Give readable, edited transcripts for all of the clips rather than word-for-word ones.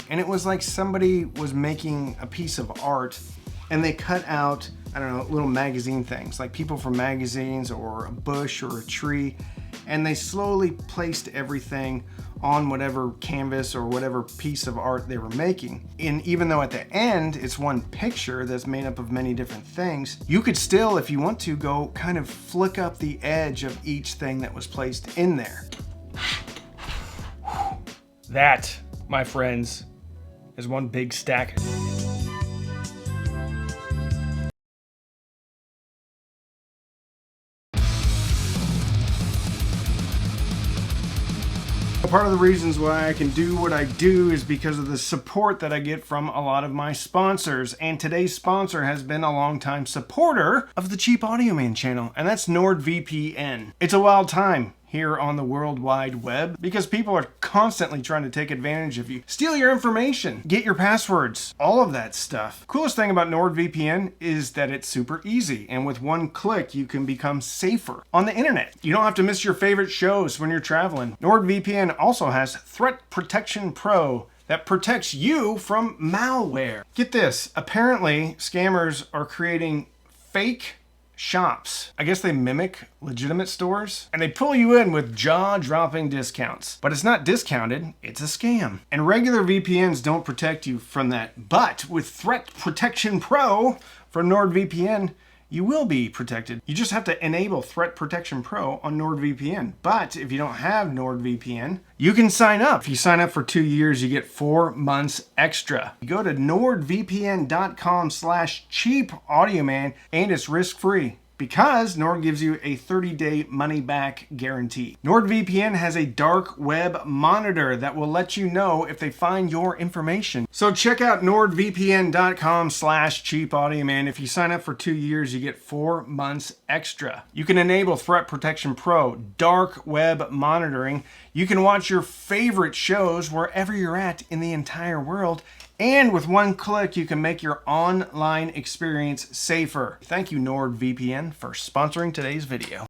and it was like somebody was making a piece of art and they cut out, I don't know, little magazine things, like people from magazines or a bush or a tree, and they slowly placed everything on whatever canvas or whatever piece of art they were making. And even though at the end it's one picture that's made up of many different things, you could still, if you want to, go kind of flick up the edge of each thing that was placed in there. That, my friends, is one big stack. Part of the reasons why I can do what I do is because of the support that I get from a lot of my sponsors. And today's sponsor has been a longtime supporter of the Cheap Audio Man channel, and that's NordVPN. It's a wild time here on the World Wide Web because people are constantly trying to take advantage of you, steal your information, get your passwords, all of that stuff. Coolest thing about NordVPN is that it's super easy, and with one click you can become safer on the internet. You don't have to miss your favorite shows when you're traveling. NordVPN also has Threat Protection Pro that protects you from malware. Get this, apparently scammers are creating fake shops. I guess they mimic legitimate stores, and they pull you in with jaw-dropping discounts. But it's not discounted, it's a scam. And regular VPNs don't protect you from that. But with Threat Protection Pro from NordVPN, you will be protected. You just have to enable Threat Protection Pro on NordVPN. But if you don't have NordVPN, you can sign up. If you sign up for 2 years, you get 4 months extra. You go to nordvpn.com/cheapaudioman, and it's risk-free, because Nord gives you a 30-day money-back guarantee. NordVPN has a dark web monitor that will let you know if they find your information. So check out nordvpn.com/cheapaudioman. If you sign up for 2 years, you get 4 months extra. You can enable Threat Protection Pro, dark web monitoring. You can watch your favorite shows wherever you're at in the entire world. And with one click, you can make your online experience safer. Thank you, NordVPN, for sponsoring today's video.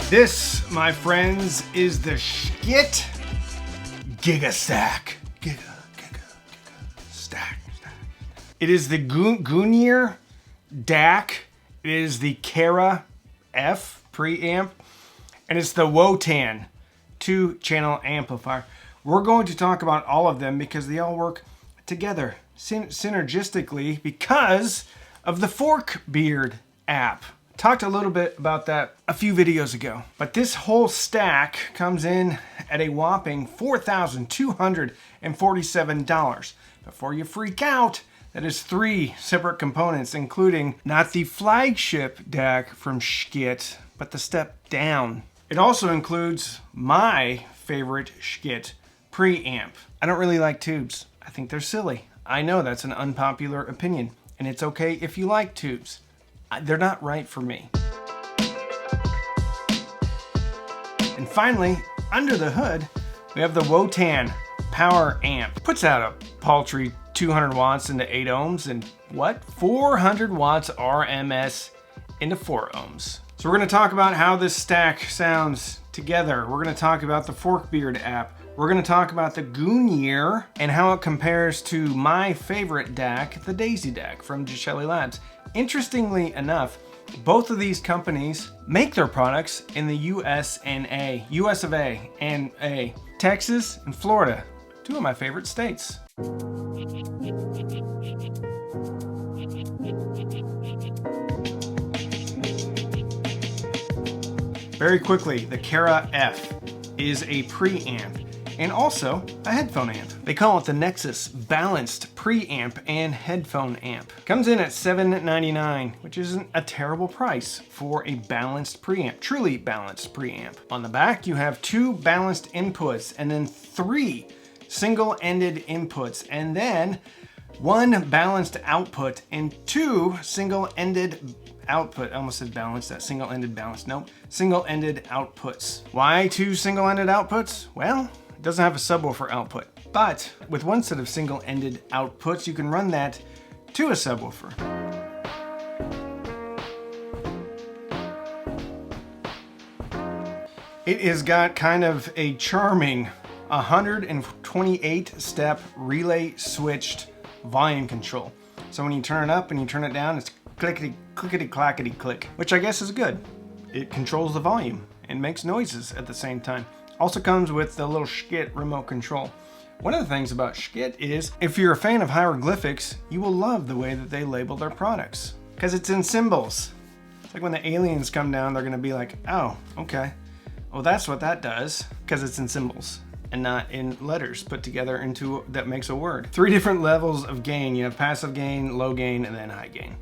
This, my friends, is the Schiit Gigastack. Giga Stack. It is the Gungnir DAC. It is the Kara F preamp. And it's the Wotan 2-channel amplifier. We're going to talk about all of them because they all work together synergistically because of the Forkbeard app. Talked a little bit about that a few videos ago, but this whole stack comes in at a whopping $4,247. Before you freak out, that is 3 separate components, including not the flagship DAC from Schiit, but the step down. It also includes my favorite Schiit preamp. I don't really like tubes. I think they're silly. I know that's an unpopular opinion, and it's okay if you like tubes. They're not right for me. And finally, under the hood, we have the Wotan power amp. Puts out a paltry 200 watts into 8 ohms and what? 400 watts RMS into 4 ohms. So we're going to talk about how this stack sounds together. We're going to talk about the Forkbeard app. We're going to talk about the Gungnir and how it compares to my favorite DAC, the Daisy DAC from Gishelli Labs. Interestingly enough, both of these companies make their products in the US of A and A. Texas and Florida, 2 of my favorite states. Very quickly, the Kara F is a preamp and also a headphone amp. They call it the Nexus Balanced Preamp and Headphone Amp. Comes in at $799, which isn't a terrible price for a balanced preamp, truly balanced preamp. On the back, you have 2 balanced inputs and then 3 single-ended inputs, and then 1 balanced output and 2 single-ended output. I almost said balanced, that single-ended balanced. Nope, single-ended outputs. Why 2 single-ended outputs? Well, it doesn't have a subwoofer output, but with 1 set of single-ended outputs, you can run that to a subwoofer. It has got kind of a charming 128 step relay switched volume control. So when you turn it up and you turn it down, it's clickety clickety clackety click, which I guess is good. It controls the volume and makes noises at the same time. Also comes with the little Schiit remote control. One of the things about Schiit is, if you're a fan of hieroglyphics, you will love the way that they label their products, because it's in symbols. It's like when the aliens come down, they're gonna be like, oh, okay. Well, that's what that does, because it's in symbols and not in letters put together into that makes a word. 3 different levels of gain. You have passive gain, low gain, and then high gain.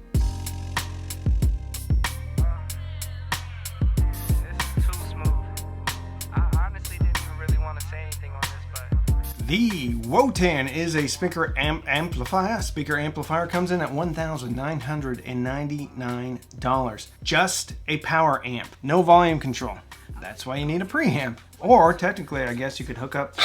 The Wotan is a speaker amplifier. Speaker amplifier comes in at $1,999. Just a power amp, no volume control. That's why you need a preamp. Or technically, I guess you could hook up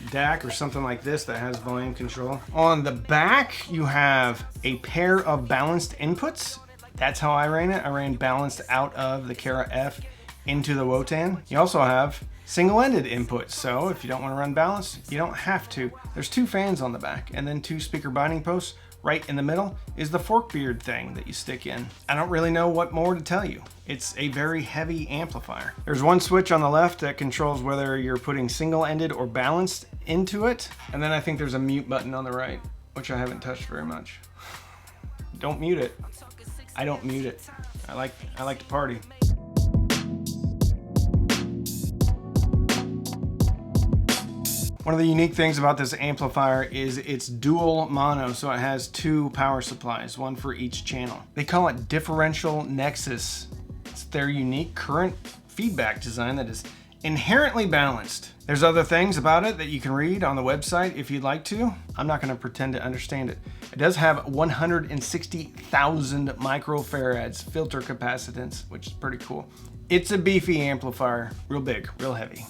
DAC or something like this that has volume control. On the back, you have a pair of balanced inputs. That's how I ran it. I ran balanced out of the Kara F into the Wotan. You also have single-ended inputs, so if you don't want to run balanced, you don't have to. There's 2 fans on the back, and then 2 speaker binding posts. Right in the middle is the Forkbeard thing that you stick in. I don't really know what more to tell you. It's a very heavy amplifier. There's 1 switch on the left that controls whether you're putting single-ended or balanced into it, and then I think there's a mute button on the right, which I haven't touched very much. Don't mute it. I don't mute it. I like to party. One of the unique things about this amplifier is it's dual mono, so it has 2 power supplies, 1 for each channel. They call it differential nexus. It's their unique current feedback design that is inherently balanced. There's other things about it that you can read on the website if you'd like to. I'm not going to pretend to understand it. It does have 160,000 microfarads filter capacitance, which is pretty cool. It's a beefy amplifier, real big, real heavy.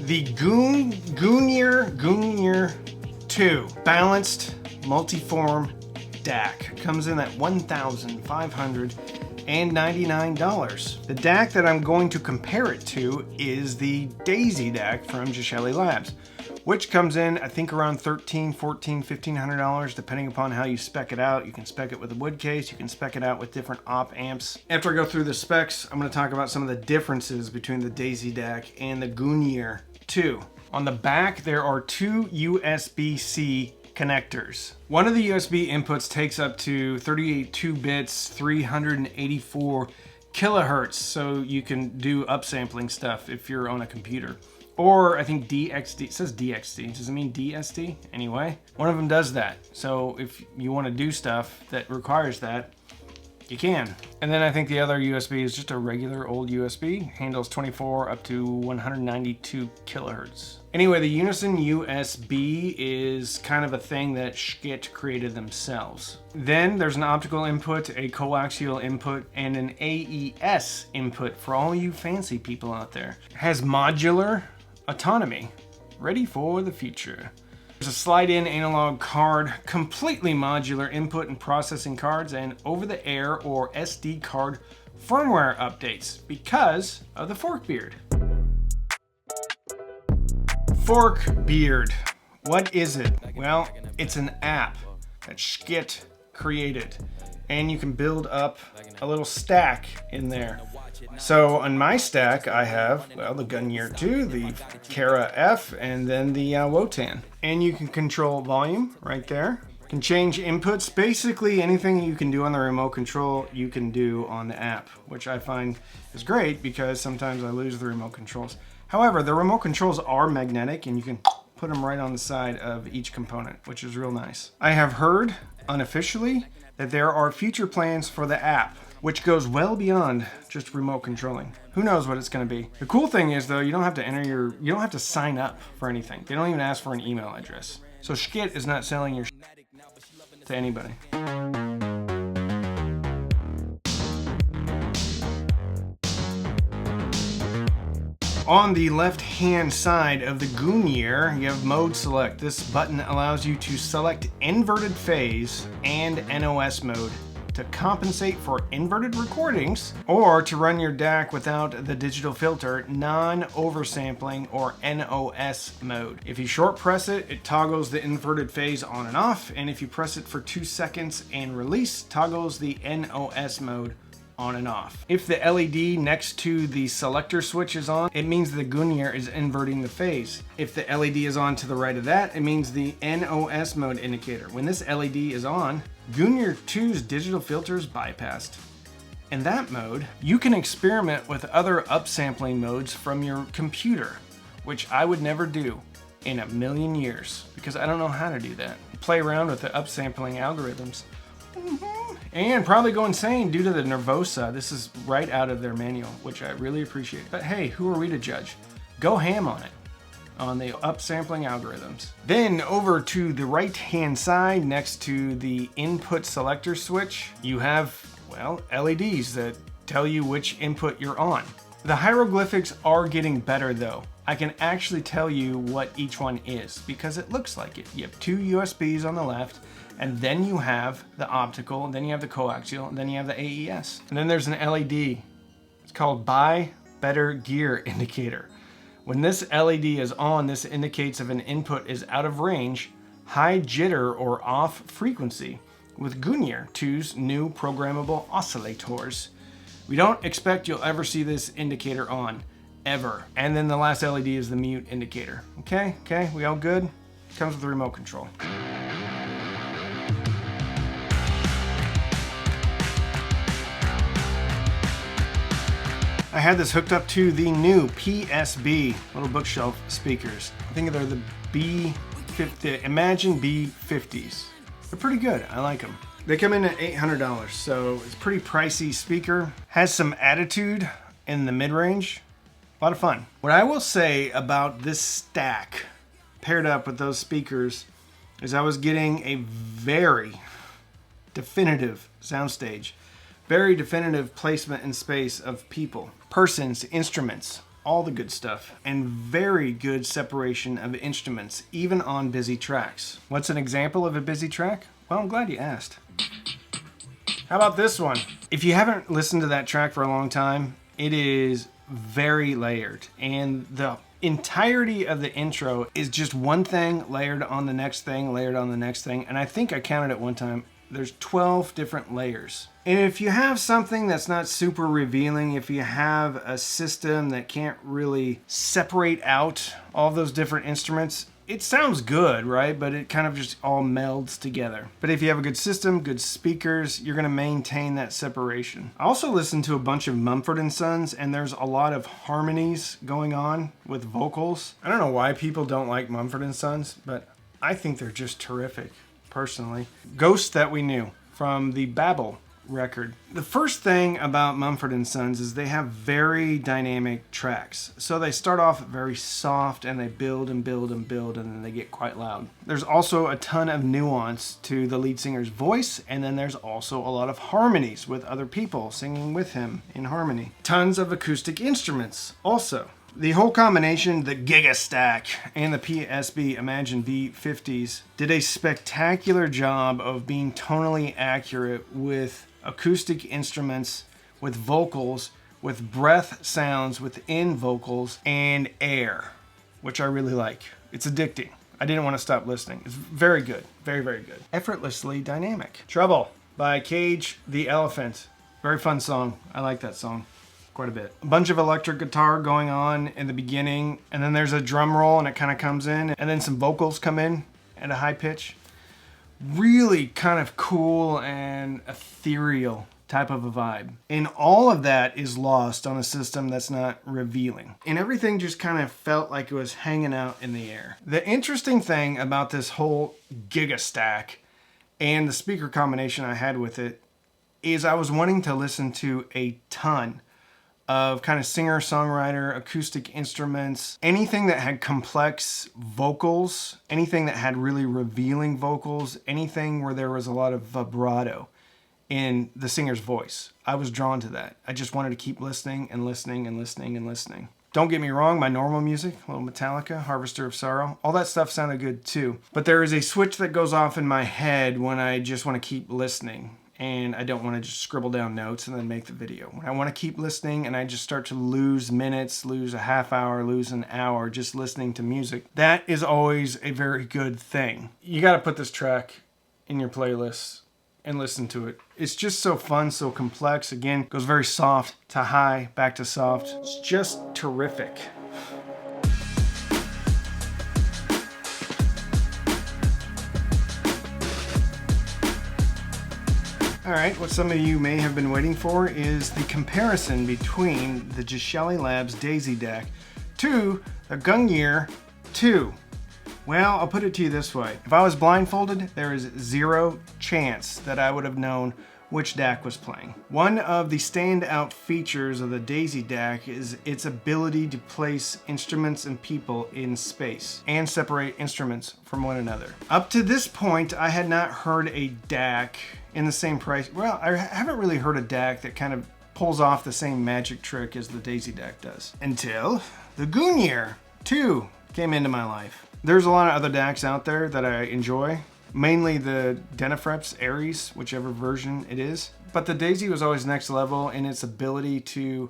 The Gungnir 2 balanced multiform DAC comes in at $1,599. The DAC that I'm going to compare it to is the Daisy DAC from Gishelli Labs, which comes in, I think, around $1,300, $1,400, $1,500, depending upon how you spec it out. You can spec it with a wood case, you can spec it out with different op amps. After I go through the specs, I'm going to talk about some of the differences between the Daisy DAC and the Gungnir 2. On the back, there are 2 USB-C connectors. One of the USB inputs takes up to 32 bits, 384 kilohertz, so you can do upsampling stuff if you're on a computer. Or I think DXD, it says DXD, does it mean DSD? Anyway, one of them does that. So if you want to do stuff that requires that, you can. And then I think the other USB is just a regular old USB, handles 24 up to 192 kilohertz. Anyway, the Unison USB is kind of a thing that Schiit created themselves. Then there's an optical input, a coaxial input, and an AES input for all you fancy people out there. It has modular autonomy, ready for the future. There's a slide-in analog card, completely modular input and processing cards, and over-the-air or SD card firmware updates because of the Forkbeard. Forkbeard. What is it? Well, it's an app that Schiit created, and you can build up a little stack in there. So on my stack, I have, well, the Gungnir 2, the Kara F, and then the Wotan. And you can control volume right there. You can change inputs. Basically anything you can do on the remote control, you can do on the app, which I find is great because sometimes I lose the remote controls. However, the remote controls are magnetic and you can put them right on the side of each component, which is real nice. I have heard unofficially that there are future plans for the app, which goes well beyond just remote controlling. Who knows what it's going to be. The cool thing is though, you don't have to sign up for anything. They don't even ask for an email address. So Schiit is not selling your to anybody. On the left-hand side of the Gungnir, you have mode select. This button allows you to select inverted phase and NOS mode to compensate for inverted recordings, or to run your DAC without the digital filter, non-oversampling or NOS mode. If you short press it, it toggles the inverted phase on and off, and if you press it for 2 seconds and release, toggles the NOS mode on and off. If the LED next to the selector switch is on, it means the Gungnir is inverting the phase. If the LED is on to the right of that, it means the NOS mode indicator. When this LED is on, Gungnir 2's digital filter is bypassed. In that mode, you can experiment with other upsampling modes from your computer, which I would never do in a million years, because I don't know how to do that. Play around with the upsampling algorithms. And probably go insane due to the nervosa. This is right out of their manual, which I really appreciate. But hey, who are we to judge? Go ham on it, on the upsampling algorithms. Then over to the right-hand side, next to the input selector switch, you have, well, LEDs that tell you which input you're on. The hieroglyphics are getting better though. I can actually tell you what each one is because it looks like it. You have 2 USBs on the left, and then you have the optical, and then you have the coaxial, and then you have the AES. And then there's an LED. It's called Buy Better Gear Indicator. When this LED is on, this indicates if an input is out of range, high jitter or off frequency with Gungnir 2's new programmable oscillators. We don't expect you'll ever see this indicator on, ever. And then the last LED is the mute indicator. Okay, we all good? Comes with the remote control. I had this hooked up to the new PSB little bookshelf speakers. I think they're the B50, Imagine B50s. They're pretty good, I like them. They come in at $800, so it's a pretty pricey speaker. Has some attitude in the mid-range. A lot of fun. What I will say about this stack paired up with those speakers is I was getting a very definitive soundstage. Very definitive placement in space of people, persons, instruments, all the good stuff, and very good separation of instruments, even on busy tracks. What's an example of a busy track? Well, I'm glad you asked. How about this one? If you haven't listened to that track for a long time, it is very layered, and the entirety of the intro is just one thing layered on the next thing, layered on the next thing, and I think I counted at one time, there's 12 different layers. And if you have something that's not super revealing, if you have a system that can't really separate out all those different instruments, it sounds good, right? But it kind of just all melds together. But if you have a good system, good speakers, you're gonna maintain that separation. I also listened to a bunch of Mumford & Sons, and there's a lot of harmonies going on with vocals. I don't know why people don't like Mumford & Sons, but I think they're just terrific, personally. Ghosts That We Knew from the Babel record. The first thing about Mumford & Sons is they have very dynamic tracks. So they start off very soft and they build and build and build, and then they get quite loud. There's also a ton of nuance to the lead singer's voice, and then there's also a lot of harmonies with other people singing with him in harmony. Tons of acoustic instruments also. The whole combination, the Giga Stack and the PSB Imagine B50s, did a spectacular job of being tonally accurate with acoustic instruments, with vocals, with breath sounds within vocals, and air, which I really like. It's addicting. I didn't want to stop listening. It's very good. Very, very good. Effortlessly dynamic. Trouble by Cage the Elephant. Very fun song. I like that song quite a bit. A bunch of electric guitar going on in the beginning, and then there's a drum roll and it kind of comes in, and then some vocals come in at a high pitch. Really kind of cool and ethereal type of a vibe. And all of that is lost on a system that's not revealing. And everything just kind of felt like it was hanging out in the air. The interesting thing about this whole Giga Stack and the speaker combination I had with it is I was wanting to listen to a ton of kind of singer-songwriter, acoustic instruments, anything that had complex vocals, anything that had really revealing vocals, anything where there was a lot of vibrato in the singer's voice. I was drawn to that. I just wanted to keep listening and listening and listening and listening. Don't get me wrong, my normal music, a little Metallica, Harvester of Sorrow, all that stuff sounded good too. But there is a switch that goes off in my head when I just want to keep listening and I don't want to just scribble down notes and then make the video. When I want to keep listening and I just start to lose minutes, lose a half hour, lose an hour just listening to music, that is always a very good thing. You got to put this track in your playlist and listen to it. It's just so fun, so complex. Again, goes very soft to high, back to soft. It's just terrific. All right, what some of you may have been waiting for is the comparison between the Schiit Labs Daisy DAC to the Gungnir 2. Well, I'll put it to you this way. If I was blindfolded, there is zero chance that I would have known which DAC was playing. One of the standout features of the Daisy DAC is its ability to place instruments and people in space and separate instruments from one another. Up to this point, I had not heard a DAC in the same price. Well, I haven't really heard a DAC that kind of pulls off the same magic trick as the Daisy DAC does. Until the Gungnir 2 came into my life. There's a lot of other DACs out there that I enjoy. Mainly the Denafreps Aries, whichever version it is. But the Daisy was always next level in its ability to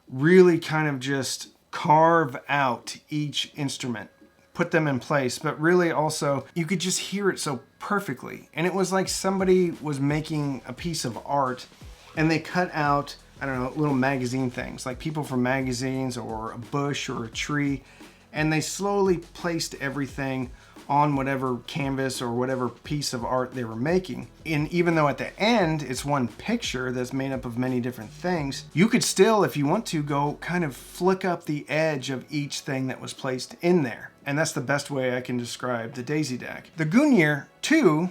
really kind of just carve out each instrument, put them in place, but really also you could just hear it so perfectly. And it was like somebody was making a piece of art and they cut out, I don't know, little magazine things, like people from magazines or a bush or a tree, and they slowly placed everything on whatever canvas or whatever piece of art they were making. And even though at the end it's one picture that's made up of many different things, you could still, if you want to, go kind of flick up the edge of each thing that was placed in there. And that's the best way I can describe the Daisy DAC. The Gungnir 2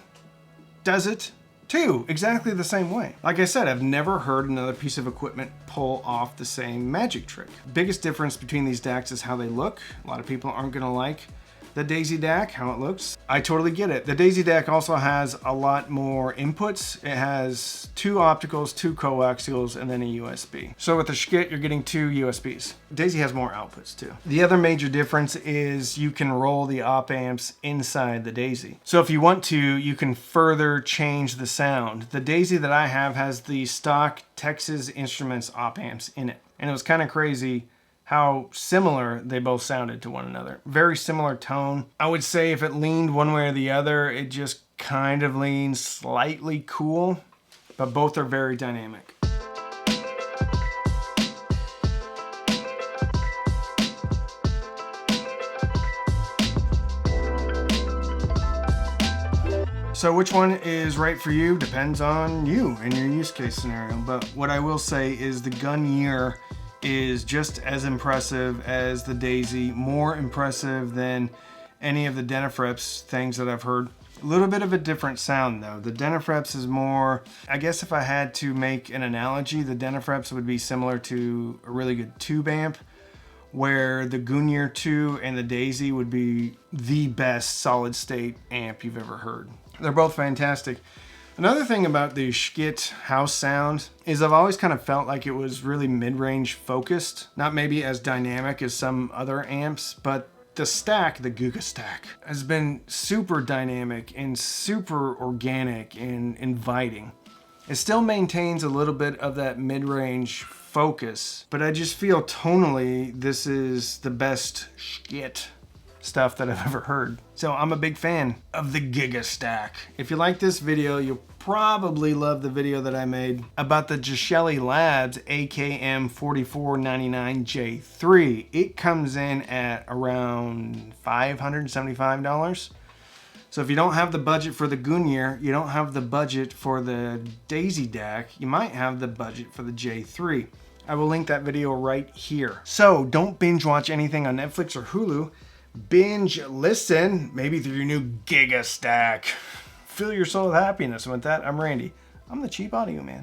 does it too, exactly the same way. Like I said, I've never heard another piece of equipment pull off the same magic trick. Biggest difference between these DACs is how they look. A lot of people aren't gonna like the Daisy DAC, how it looks. I totally get it. The Daisy DAC also has a lot more inputs. It has 2 opticals, 2 coaxials, and then a USB. So with the Schiit, you're getting 2 USBs. Daisy has more outputs too. The other major difference is you can roll the op amps inside the Daisy. So if you want to, you can further change the sound. The Daisy that I have has the stock Texas Instruments op amps in it. And it was kind of crazy how similar they both sounded to one another. Very similar tone. I would say if it leaned one way or the other, it just kind of leans slightly cool, but both are very dynamic. So which one is right for you depends on you and your use case scenario. But what I will say is the Gungnir is just as impressive as the Daisy, more impressive than any of the Denafreps things that I've heard. A little bit of a different sound though. The Denafreps is more, I guess if I had to make an analogy, the Denafreps would be similar to a really good tube amp, where the Gungnir 2 and the Daisy would be the best solid state amp you've ever heard. They're both fantastic. Another thing about the Schiit house sound is I've always kind of felt like it was really mid-range focused. Not maybe as dynamic as some other amps, but the stack, the Guga stack, has been super dynamic and super organic and inviting. It still maintains a little bit of that mid-range focus, but I just feel tonally this is the best Schiit stuff that I've ever heard. So I'm a big fan of the Giga Stack. If you like this video, you'll probably love the video that I made about the Schiit Labs AKM 4499J3. It comes in at around $575. So if you don't have the budget for the Gungnir, you don't have the budget for the Daisy DAC, you might have the budget for the J3. I will link that video right here. So don't binge watch anything on Netflix or Hulu. Binge listen, maybe through your new Giga Stack. Fill your soul with happiness. And with that, I'm Randy. I'm the Cheap Audio Man.